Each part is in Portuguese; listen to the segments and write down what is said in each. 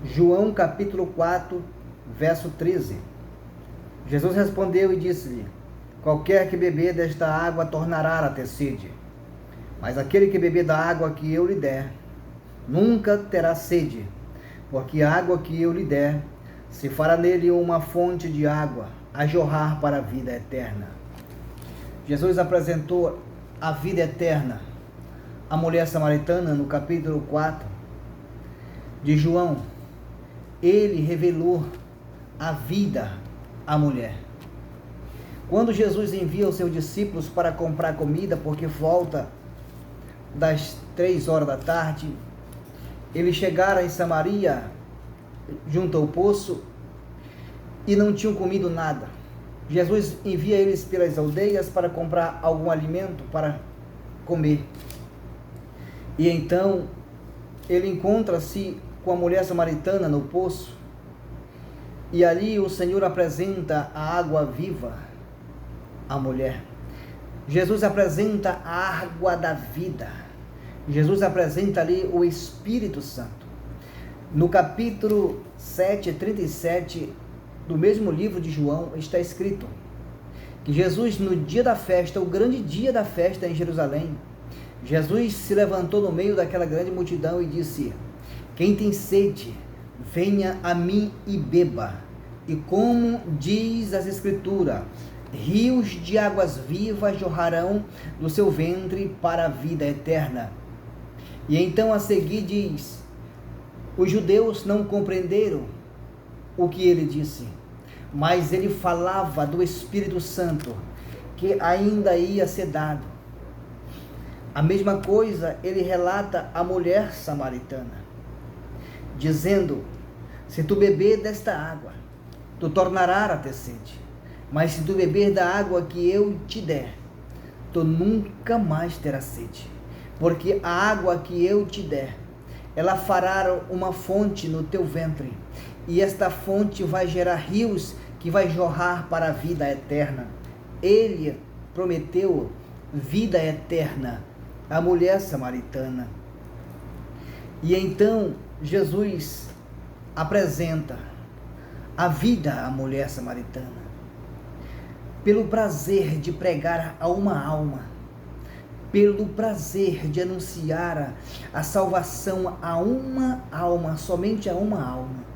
João capítulo 4, verso 13. Jesus respondeu e disse-lhe: qualquer que beber desta água tornará a ter sede, mas aquele que beber da água que eu lhe der, nunca terá sede, porque a água que eu lhe der se fará nele uma fonte de água a jorrar para a vida eterna. Jesus apresentou a vida eterna à mulher samaritana no capítulo 4 de João. Ele revelou a vida à mulher. Quando Jesus envia os seus discípulos para comprar comida, porque volta das 3 horas da tarde, eles chegaram em Samaria, junto ao poço, e não tinham comido nada. Jesus envia eles pelas aldeias para comprar algum alimento para comer. E então ele encontra-se com a mulher samaritana no poço, e ali o Senhor apresenta a água viva à mulher. Jesus apresenta a água da vida. Jesus apresenta ali o Espírito Santo. No capítulo 7, 37 do mesmo livro de João, está escrito que Jesus, no dia da festa, o grande dia da festa em Jerusalém, Jesus se levantou no meio daquela grande multidão e disse: quem tem sede, venha a mim e beba. E como diz as Escrituras, rios de águas vivas jorrarão do seu ventre para a vida eterna. E então a seguir diz: os judeus não compreenderam o que ele disse, mas ele falava do Espírito Santo, que ainda ia ser dado. A mesma coisa ele relata à mulher samaritana, dizendo: se tu beber desta água, tu tornarás a ter sede, mas se tu beber da água que eu te der, tu nunca mais terás sede, porque a água que eu te der, ela fará uma fonte no teu ventre, e esta fonte vai gerar rios que vai jorrar para a vida eterna. Ele prometeu vida eterna à mulher samaritana. E então Jesus apresenta a vida à mulher samaritana, pelo prazer de pregar a uma alma, pelo prazer de anunciar a salvação a uma alma, somente a uma alma.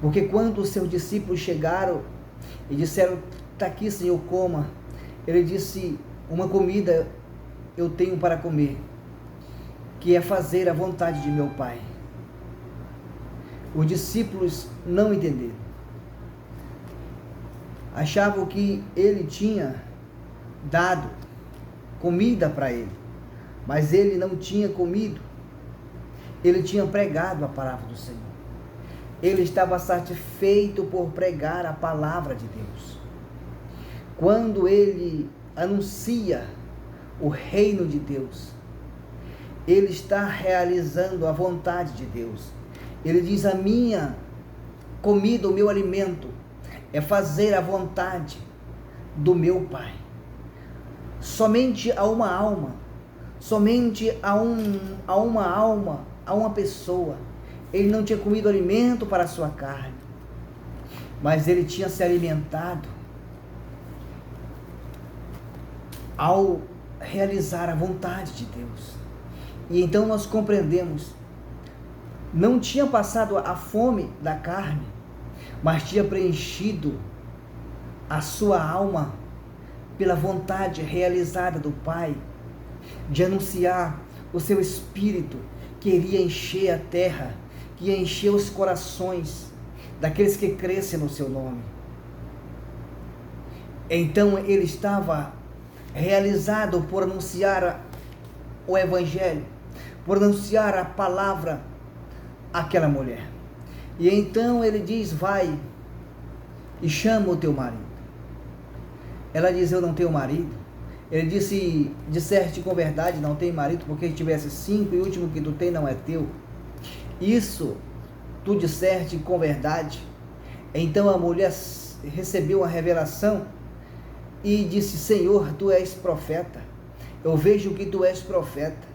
Porque quando os seus discípulos chegaram e disseram: está aqui, Senhor, coma, ele disse: uma comida eu tenho para comer, que é fazer a vontade de meu Pai. Os discípulos não entenderam. Achavam que ele tinha dado comida para ele, mas ele não tinha comido. Ele tinha pregado a palavra do Senhor. Ele estava satisfeito por pregar a palavra de Deus. Quando ele anuncia o reino de Deus, ele está realizando a vontade de Deus. Ele diz: a minha comida, o meu alimento é fazer a vontade do meu Pai. Somente a uma alma, somente a uma alma, a uma pessoa. Ele não tinha comido alimento para a sua carne, mas ele tinha se alimentado ao realizar a vontade de Deus. E então nós compreendemos, não tinha passado a fome da carne, mas tinha preenchido a sua alma pela vontade realizada do Pai, de anunciar o seu Espírito, que iria encher a terra, que ia encher os corações daqueles que crescem no seu nome. Então ele estava realizado por anunciar o Evangelho, por anunciar a palavra àquela mulher. E então ele diz: vai e chama o teu marido. Ela diz: eu não tenho marido. Ele disse: disseste com verdade, não tem marido, porque se tivesse 5 e o último que tu tem não é teu. Isso tu disseste com verdade. Então a mulher recebeu a revelação e disse: Senhor, tu és profeta. Eu vejo que tu és profeta.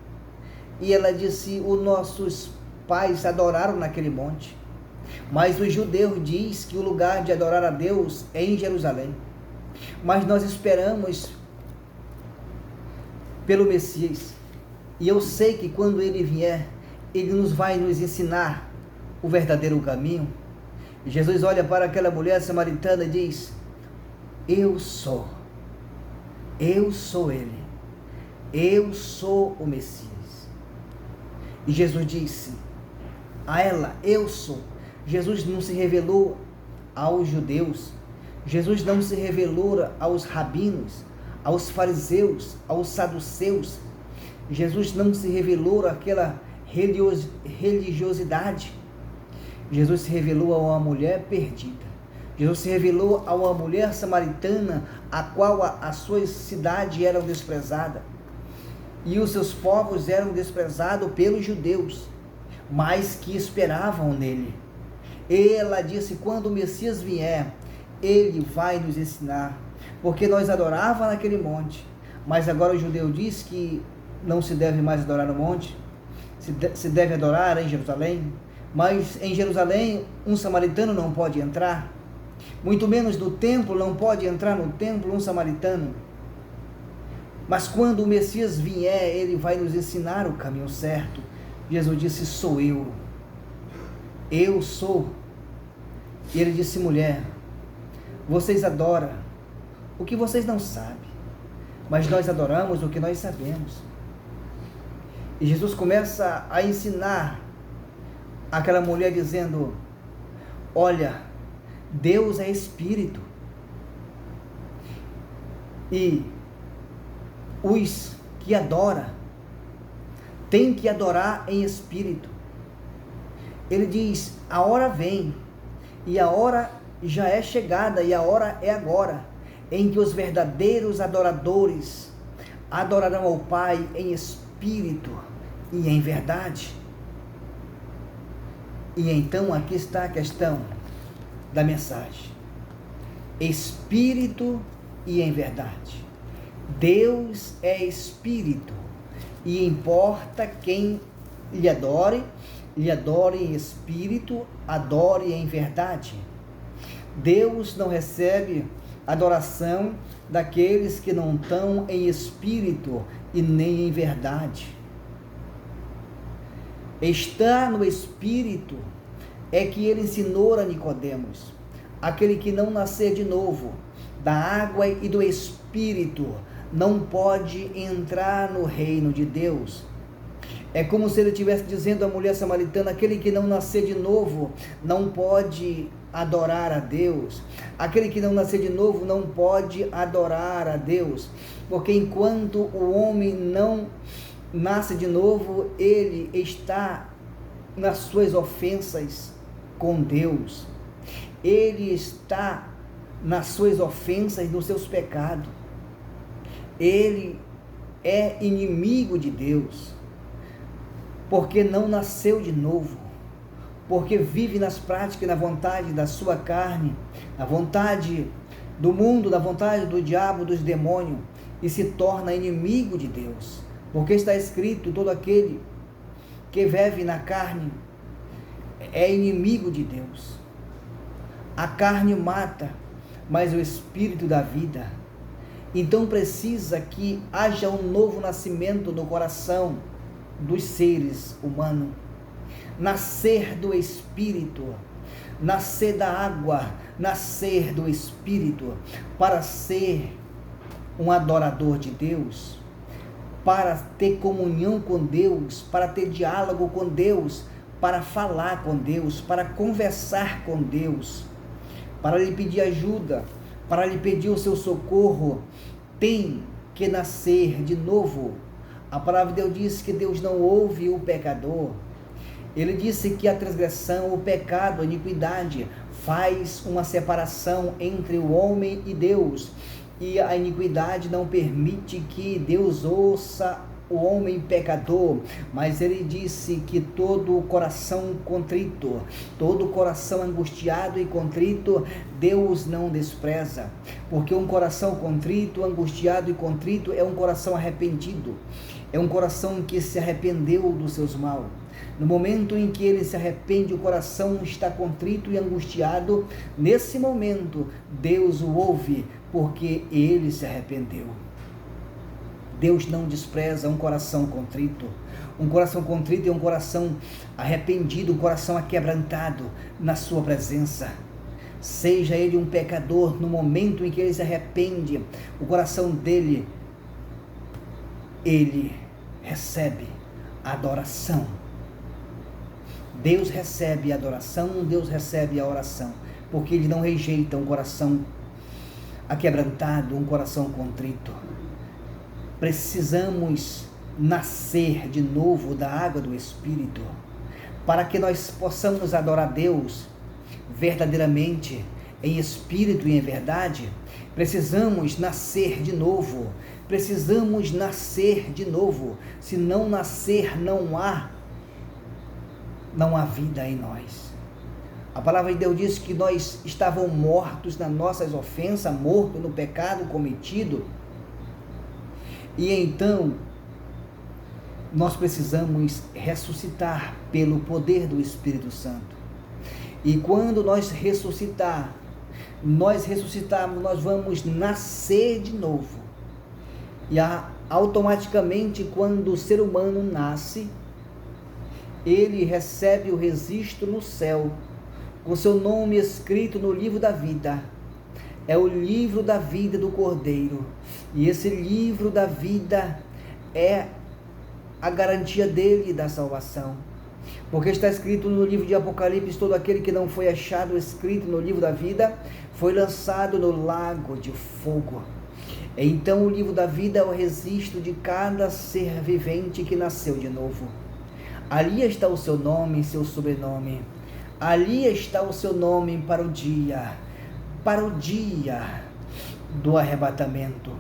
E ela disse: os nossos pais adoraram naquele monte. Mas os judeus diz que o lugar de adorar a Deus é em Jerusalém. Mas nós esperamos pelo Messias. E eu sei que quando ele vier, ele vai nos ensinar o verdadeiro caminho. Jesus olha para aquela mulher samaritana e diz: eu sou ele, eu sou o Messias. E Jesus disse a ela: eu sou. Jesus não se revelou aos judeus, Jesus não se revelou aos rabinos, aos fariseus, aos saduceus. Jesus não se revelou àquela religiosidade. Jesus se revelou a uma mulher perdida. Jesus se revelou a uma mulher samaritana, a qual a sua cidade era desprezada. E os seus povos eram desprezados pelos judeus, mas que esperavam nele. Ela disse: quando o Messias vier, ele vai nos ensinar. Porque nós adorávamos naquele monte, mas agora o judeu diz que não se deve mais adorar no monte, se deve adorar em Jerusalém. Mas em Jerusalém um samaritano não pode entrar, muito menos no templo, não pode entrar no templo um samaritano. Mas quando o Messias vier, ele vai nos ensinar o caminho certo. Jesus disse: sou eu sou. E ele disse: mulher, vocês adoram o que vocês não sabem, mas nós adoramos o que nós sabemos. E Jesus começa a ensinar aquela mulher dizendo: olha, Deus é Espírito, e os que adoram têm que adorar em Espírito. Ele diz: a hora vem, e a hora já é chegada, e a hora é agora, em que os verdadeiros adoradores adorarão ao Pai em Espírito e em verdade. E então aqui está a questão da mensagem: Espírito e em verdade. Deus é Espírito, e importa quem lhe adore em Espírito, adore em verdade. Deus não recebe adoração daqueles que não estão em Espírito e nem em verdade. Estar no Espírito é que ele ensinou a Nicodemos: aquele que não nascer de novo da água e do Espírito não pode entrar no reino de Deus. É como se ele estivesse dizendo à mulher samaritana: aquele que não nascer de novo não pode adorar a Deus. Aquele que não nascer de novo não pode adorar a Deus, porque enquanto o homem não nasce de novo, ele está nas suas ofensas com Deus. Ele está nas suas ofensas, nos seus pecados. Ele é inimigo de Deus, porque não nasceu de novo, porque vive nas práticas e na vontade da sua carne, na vontade do mundo, na vontade do diabo, dos demônios, e se torna inimigo de Deus, porque está escrito: todo aquele que vive na carne é inimigo de Deus. A carne mata, mas o Espírito dá vida. Então precisa que haja um novo nascimento no coração dos seres humanos. Nascer do Espírito, nascer da água, nascer do Espírito, para ser um adorador de Deus, para ter comunhão com Deus, para ter diálogo com Deus, para falar com Deus, para conversar com Deus, para lhe pedir ajuda, para lhe pedir o seu socorro. Tem que nascer de novo. A palavra de Deus diz que Deus não ouve o pecador. Ele disse que a transgressão, o pecado, a iniquidade faz uma separação entre o homem e Deus, e a iniquidade não permite que Deus ouça o homem pecador. Mas ele disse que todo o coração contrito, todo o coração angustiado e contrito, Deus não despreza, porque um coração contrito, angustiado e contrito é um coração arrependido, é um coração que se arrependeu dos seus maus. No momento em que ele se arrepende, o coração está contrito e angustiado. Nesse momento, Deus o ouve, porque ele se arrependeu. Deus não despreza um coração contrito. Um coração contrito é um coração arrependido, um coração aquebrantado na sua presença. Seja ele um pecador, no momento em que ele se arrepende, o coração dele, ele recebe adoração. Deus recebe a adoração, Deus recebe a oração, porque ele não rejeita um coração aquebrantado, um coração contrito. Precisamos nascer de novo da água do Espírito, para que nós possamos adorar Deus verdadeiramente, em espírito e em verdade. Precisamos nascer de novo, precisamos nascer de novo. Se não nascer, não há vida em nós. A palavra de Deus diz que nós estávamos mortos nas nossas ofensas, mortos no pecado cometido, e então nós precisamos ressuscitar pelo poder do Espírito Santo. E quando nós ressuscitarmos, nós vamos nascer de novo. E automaticamente, quando o ser humano nasce, ele recebe o registro no céu, com seu nome escrito no livro da vida. É o livro da vida do Cordeiro. E esse livro da vida é a garantia dele da salvação. Porque está escrito no livro de Apocalipse: todo aquele que não foi achado escrito no livro da vida foi lançado no lago de fogo. Então o livro da vida é o registro de cada ser vivente que nasceu de novo. Ali está o seu nome e seu sobrenome. Ali está o seu nome para o dia do arrebatamento,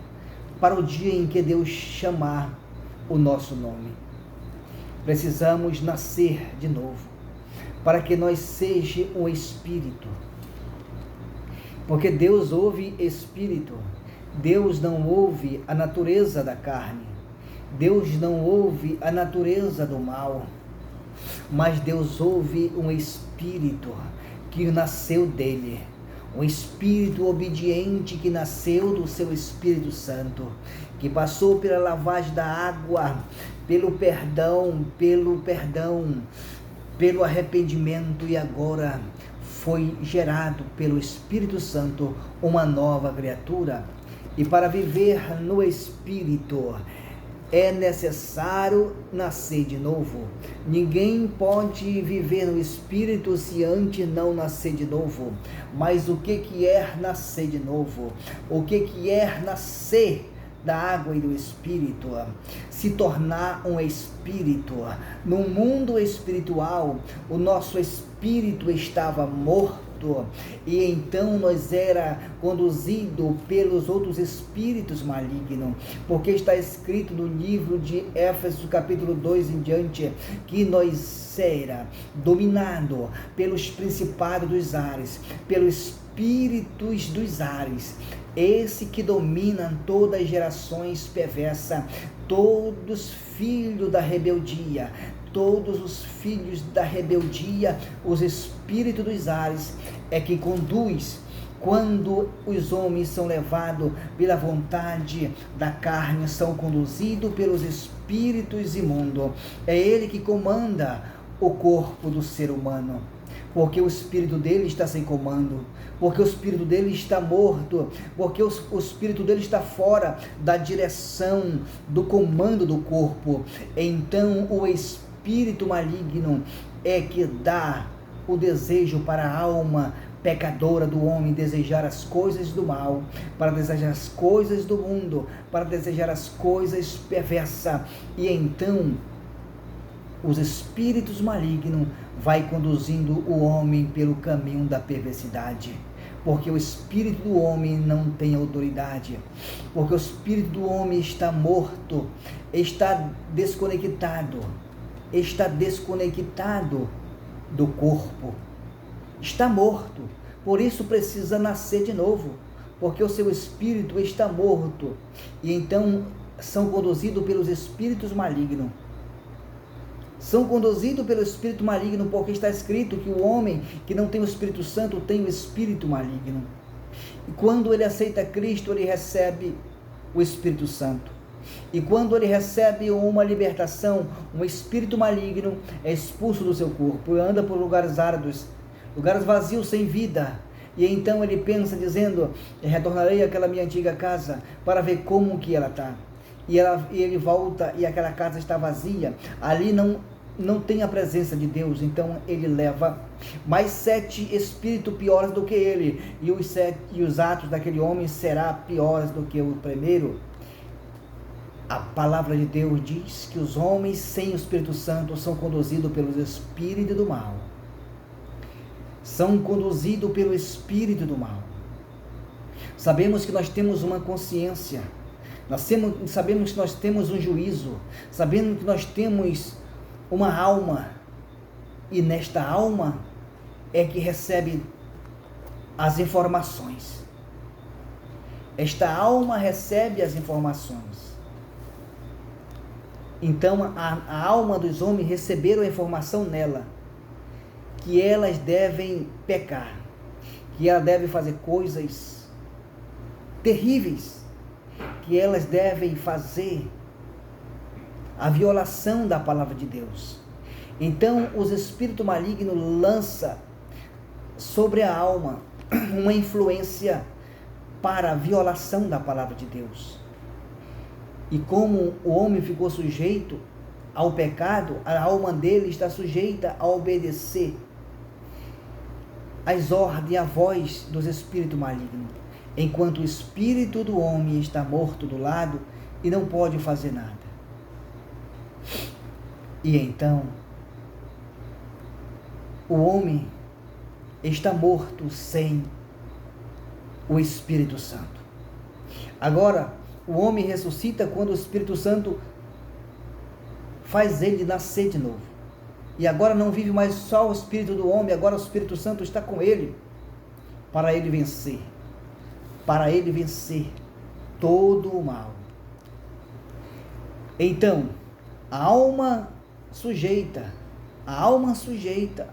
para o dia em que Deus chamar o nosso nome. Precisamos nascer de novo, para que nós seja um espírito. Porque Deus ouve espírito. Deus não ouve a natureza da carne. Deus não ouve a natureza do mal. Mas Deus ouve um espírito que nasceu dele. Um espírito obediente que nasceu do seu Espírito Santo, que passou pela lavagem da água, pelo perdão, pelo arrependimento, e agora foi gerado pelo Espírito Santo uma nova criatura. E para viver no Espírito é necessário nascer de novo. Ninguém pode viver no Espírito se antes não nascer de novo. Mas o que é nascer de novo? O que é nascer da água e do Espírito? Se tornar um espírito. No mundo espiritual, o nosso espírito estava morto, e então nós era conduzido pelos outros espíritos malignos, porque está escrito no livro de Éfeso, capítulo 2 em diante, que nós era dominado pelos principados dos ares, pelos espíritos dos ares, esse que domina todas as gerações perversas, todos filhos da rebeldia, todos os filhos da rebeldia, os espíritos dos ares é que conduz. Quando os homens são levados pela vontade da carne, são conduzidos pelos espíritos imundos. É ele que comanda o corpo do ser humano, porque o espírito dele está sem comando, porque o espírito dele está morto, porque o espírito dele está fora da direção, do comando do corpo. Então o espírito maligno é que dá o desejo para a alma pecadora do homem desejar as coisas do mal, para desejar as coisas do mundo, para desejar as coisas perversas. E então os espíritos malignos vai conduzindo o homem pelo caminho da perversidade, porque o espírito do homem não tem autoridade, porque o espírito do homem está morto, está desconectado do corpo, está morto. Por isso precisa nascer de novo, porque o seu espírito está morto, e então são conduzidos pelos espíritos malignos. São conduzidos pelo espírito maligno, porque está escrito que o homem que não tem o Espírito Santo tem o espírito maligno. E quando ele aceita Cristo, ele recebe o Espírito Santo. E quando ele recebe uma libertação, um espírito maligno é expulso do seu corpo e anda por lugares áridos, lugares vazios, sem vida. E então ele pensa dizendo: retornarei àquela minha antiga casa para ver como que ela está. E ele volta e aquela casa está vazia. Ali não tem a presença de Deus. Então ele leva mais 7 espíritos piores do que ele. E os atos daquele homem serão piores do que o primeiro. A palavra de Deus diz que os homens sem o Espírito Santo são conduzidos pelos espíritos do mal. São conduzidos pelo espírito do mal. Sabemos que nós temos uma consciência. Sabemos que nós temos um juízo. Sabemos que nós temos uma alma. E nesta alma é que recebe as informações. Esta alma recebe as informações. Então a alma dos homens receberam a informação nela, que elas devem pecar, que elas devem fazer coisas terríveis, que elas devem fazer a violação da palavra de Deus. Então os espíritos malignos lançam sobre a alma uma influência para a violação da palavra de Deus. E como o homem ficou sujeito ao pecado, a alma dele está sujeita a obedecer às ordens, à voz dos espíritos malignos, enquanto o espírito do homem está morto do lado e não pode fazer nada. E então, o homem está morto sem o Espírito Santo. Agora, o homem ressuscita quando o Espírito Santo faz ele nascer de novo. E agora não vive mais só o Espírito do homem, agora o Espírito Santo está com ele, para ele vencer. Para ele vencer todo o mal. Então, a alma sujeita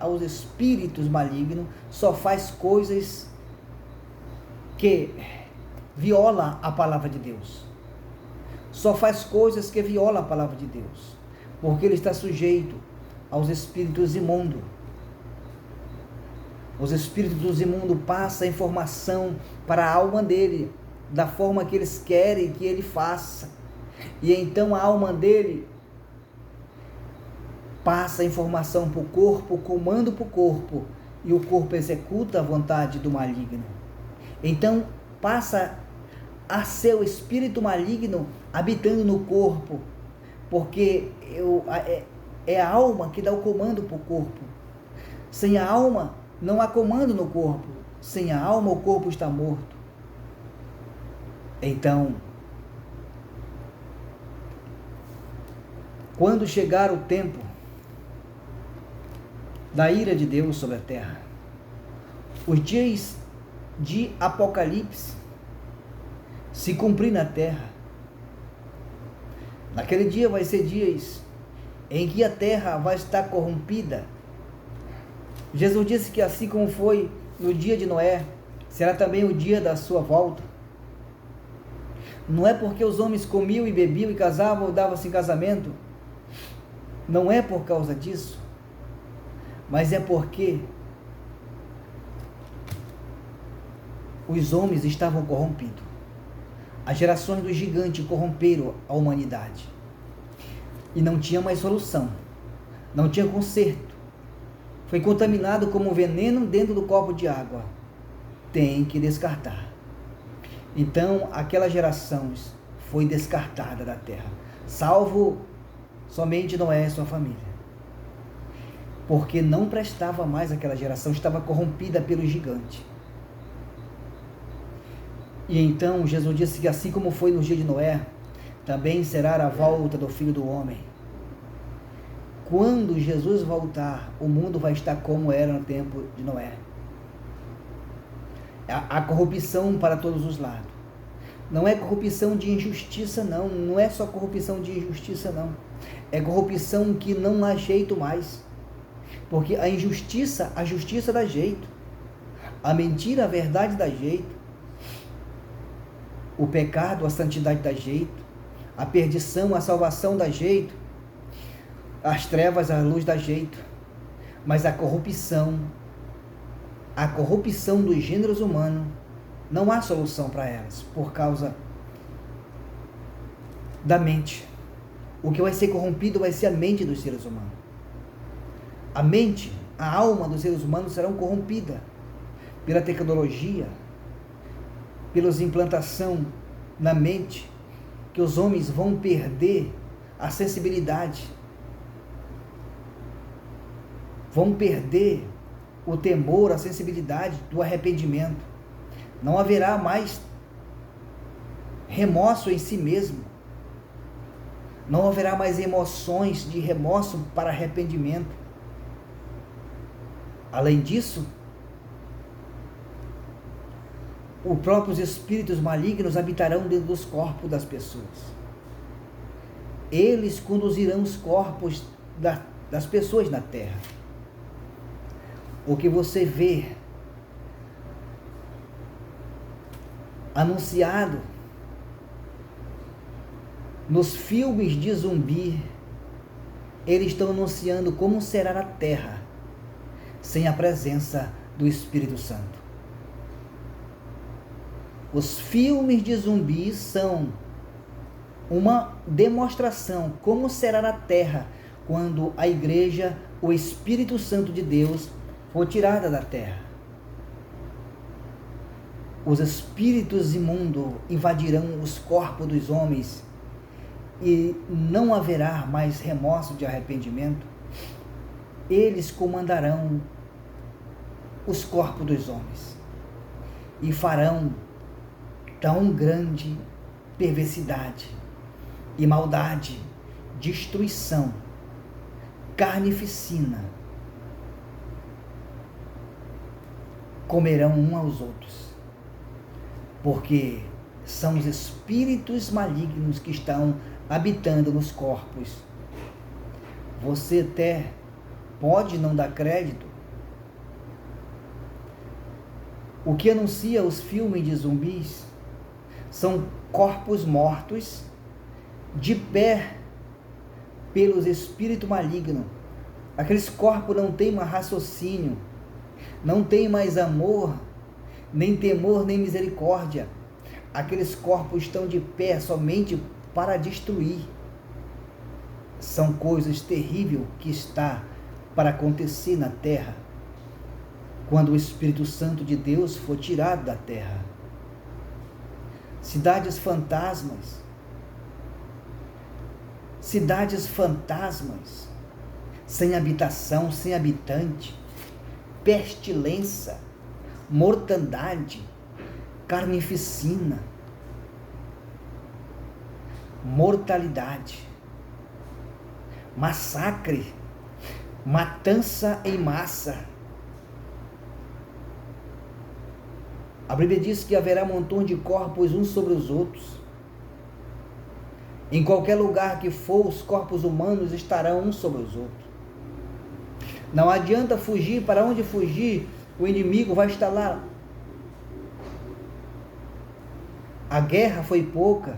aos espíritos malignos só faz coisas que viola a palavra de Deus. Só faz coisas que violam a palavra de Deus, porque ele está sujeito aos espíritos imundos. Os espíritos imundos passam a informação para a alma dele, da forma que eles querem que ele faça. E então a alma dele passa a informação para o corpo, comando para o corpo, e o corpo executa a vontade do maligno. Então passa a ser o espírito maligno habitando no corpo, porque é a alma que dá o comando para o corpo. Sem a alma não há comando no corpo. Sem a alma o corpo está morto. Então, quando chegar o tempo da ira de Deus sobre a terra, os dias de Apocalipse se cumprir na terra, naquele dia vai ser dias em que a terra vai estar corrompida. Jesus disse que assim como foi no dia de Noé, será também o dia da sua volta. Não é porque os homens comiam e bebiam e casavam ou davam-se em casamento, não é por causa disso, mas é porque os homens estavam corrompidos. As gerações dos gigantes corromperam a humanidade. E não tinha mais solução. Não tinha conserto. Foi contaminado como veneno dentro do copo de água. Tem que descartar. Então, aquela geração foi descartada da terra. Salvo somente Noé e sua família. Porque não prestava mais aquela geração. Estava corrompida pelo gigante. E então Jesus disse que assim como foi no dia de Noé, também será a volta do Filho do Homem. Quando Jesus voltar, o mundo vai estar como era no tempo de Noé. A corrupção para todos os lados. Não é corrupção de injustiça, não. Não é só corrupção de injustiça, não. É corrupção que não há jeito mais. Porque a justiça dá jeito. A mentira, a verdade dá jeito. O pecado, a santidade dá jeito. A perdição, a salvação dá jeito. As trevas, a luz dá jeito. Mas a corrupção dos gêneros humanos, não há solução para elas, por causa da mente. O que vai ser corrompido vai ser a mente dos seres humanos. A mente, a alma dos seres humanos serão corrompidas pela tecnologia, pela implantação na mente, que os homens vão perder a sensibilidade, vão perder o temor, a sensibilidade do arrependimento. Não haverá mais remorso em si mesmo. Não haverá mais emoções de remorso para arrependimento. Além disso, os próprios espíritos malignos habitarão dentro dos corpos das pessoas. Eles conduzirão os corpos das pessoas na terra. O que você vê anunciado nos filmes de zumbi, eles estão anunciando como será a terra sem a presença do Espírito Santo. Os filmes de zumbi são uma demonstração como será a terra quando a igreja, o Espírito Santo de Deus, for tirada da terra. Os espíritos imundos invadirão os corpos dos homens e não haverá mais remorso de arrependimento. Eles comandarão os corpos dos homens e farão tão grande perversidade e maldade, destruição, carnificina, comerão uns aos outros, porque são os espíritos malignos que estão habitando nos corpos. Você até pode não dar crédito. O que anuncia os filmes de zumbis são corpos mortos de pé pelos espíritos malignos. Aqueles corpos não têm mais raciocínio, não tem mais amor, nem temor, nem misericórdia. Aqueles corpos estão de pé somente para destruir. São coisas terríveis que está para acontecer na terra, quando o Espírito Santo de Deus for tirado da terra. Cidades fantasmas, sem habitação, sem habitante, pestilência, mortandade, carnificina, mortalidade, massacre, matança em massa. A Bíblia diz que haverá um montão de corpos uns sobre os outros. Em qualquer lugar que for, os corpos humanos estarão uns sobre os outros. Não adianta fugir. Para onde fugir? O inimigo vai estar lá. A guerra foi pouca,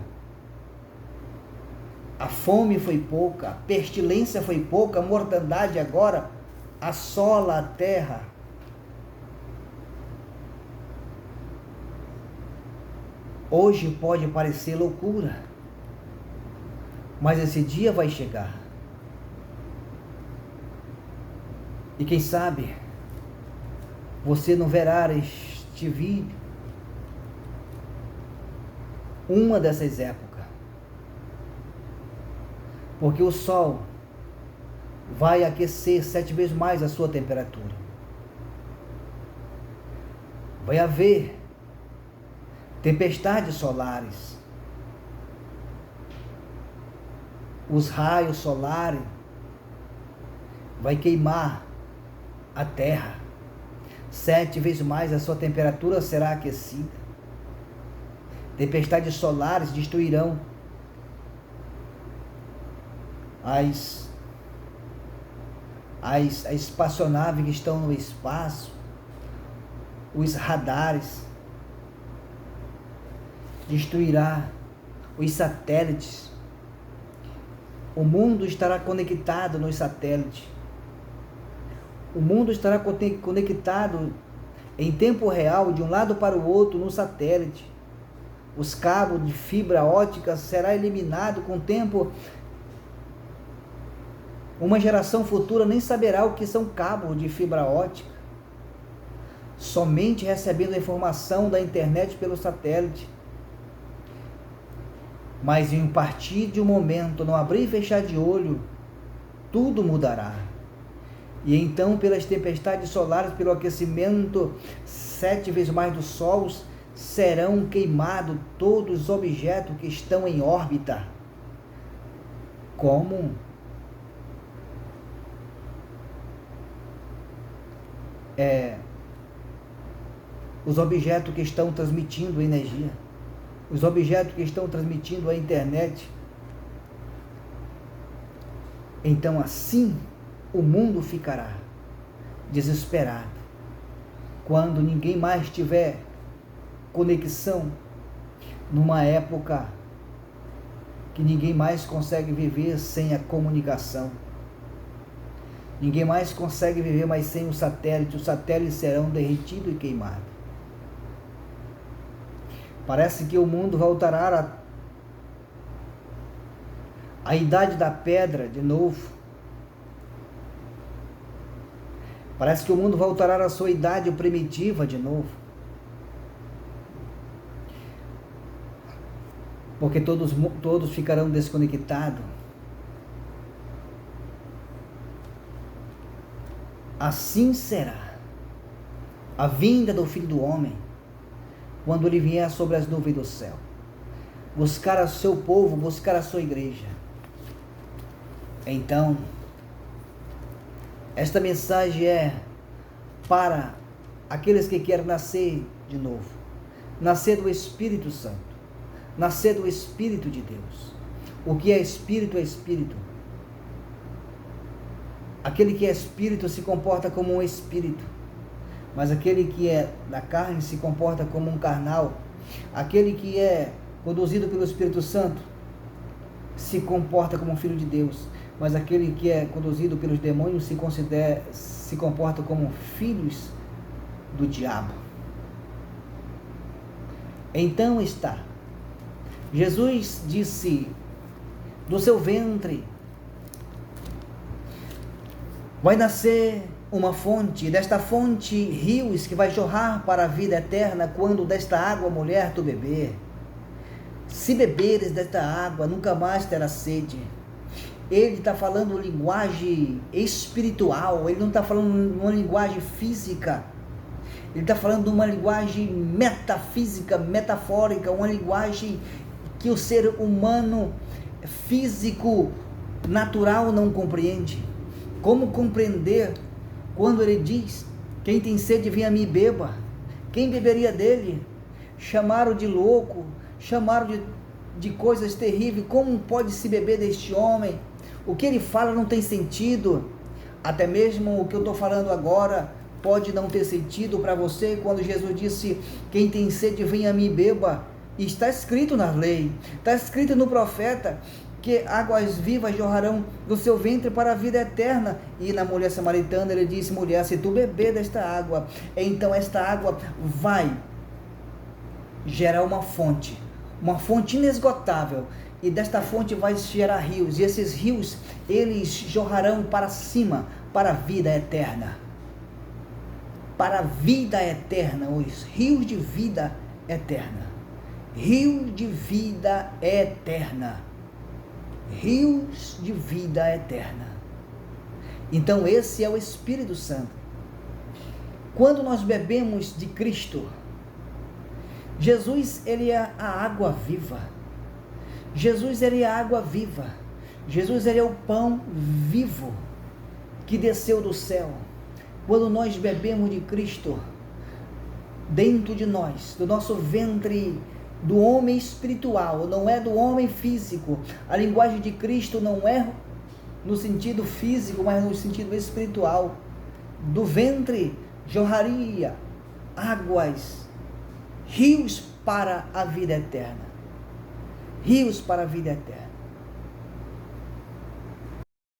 a fome foi pouca, a pestilência foi pouca, a mortandade agora assola a terra. Hoje pode parecer loucura, mas esse dia vai chegar. E quem sabe você não verá este vídeo uma dessas épocas, porque o sol vai aquecer 7 vezes mais a sua temperatura. Vai haver tempestades solares. Os raios solares vai queimar a terra. 7 vezes mais a sua temperatura será aquecida. Tempestades solares destruirão as espaçonaves que estão no espaço, os radares, destruirá os satélites. O mundo estará conectado nos satélites. O mundo estará conectado em tempo real, de um lado para o outro, no satélite. Os cabos de fibra ótica será eliminado com o tempo. Uma geração futura nem saberá o que são cabos de fibra ótica, somente recebendo a informação da internet pelo satélite. Mas em partir de um momento, no abrir e fechar de olho, tudo mudará. E então, pelas tempestades solares, pelo aquecimento 7 vezes mais do Sol, serão queimados todos os objetos que estão em órbita, como os objetos que estão transmitindo energia, os objetos que estão transmitindo a internet. Então assim o mundo ficará desesperado, quando ninguém mais tiver conexão, numa época que ninguém mais consegue viver sem a comunicação. Ninguém mais consegue viver mais sem o satélite. Os satélites serão derretidos e queimados. Parece que o mundo voltará à idade da pedra de novo. Parece que o mundo voltará à sua idade primitiva de novo. Porque todos ficarão desconectados. Assim será a vinda do Filho do Homem, quando ele vier sobre as nuvens do céu, buscar o seu povo, buscar a sua igreja. Então, esta mensagem é para aqueles que querem nascer de novo, nascer do Espírito Santo, nascer do Espírito de Deus. O que é Espírito é Espírito. Aquele que é Espírito se comporta como um Espírito, mas aquele que é da carne se comporta como um carnal. Aquele que é conduzido pelo Espírito Santo se comporta como um filho de Deus, mas aquele que é conduzido pelos demônios se comporta como filhos do diabo. Então está, Jesus disse, do seu ventre vai nascer uma fonte, desta fonte rios que vai jorrar para a vida eterna, quando desta água, mulher, tu beber. Se beberes desta água, nunca mais terás sede. Ele está falando linguagem espiritual, ele não está falando uma linguagem física. Ele está falando de uma linguagem metafísica, metafórica, uma linguagem que o ser humano físico, natural não compreende. Como compreender quando ele diz, quem tem sede vem a mim e beba? Quem beberia dele? Chamaram de louco, chamaram de coisas terríveis. Como pode se beber deste homem? O que ele fala não tem sentido. Até mesmo o que eu estou falando agora pode não ter sentido para você, quando Jesus disse, quem tem sede vem a mim e beba. E está escrito na lei, está escrito no profeta, que águas vivas jorrarão do seu ventre para a vida eterna. E na mulher samaritana ele disse, mulher, se tu beber desta água, então esta água vai gerar uma fonte inesgotável, e desta fonte vai gerar rios, e esses rios, eles jorrarão para cima, para a vida eterna, para a vida eterna, os rios de vida eterna, rios de vida eterna, rios de vida eterna. Então esse é o Espírito Santo. Quando nós bebemos de Cristo, Jesus, ele é a água viva. Jesus, ele é a água viva. Jesus, ele é o pão vivo que desceu do céu. Quando nós bebemos de Cristo, dentro de nós, do nosso ventre, do homem espiritual, não é do homem físico. A linguagem de Cristo não é no sentido físico, mas no sentido espiritual. Do ventre jorraria águas, rios para a vida eterna. Rios para a vida eterna.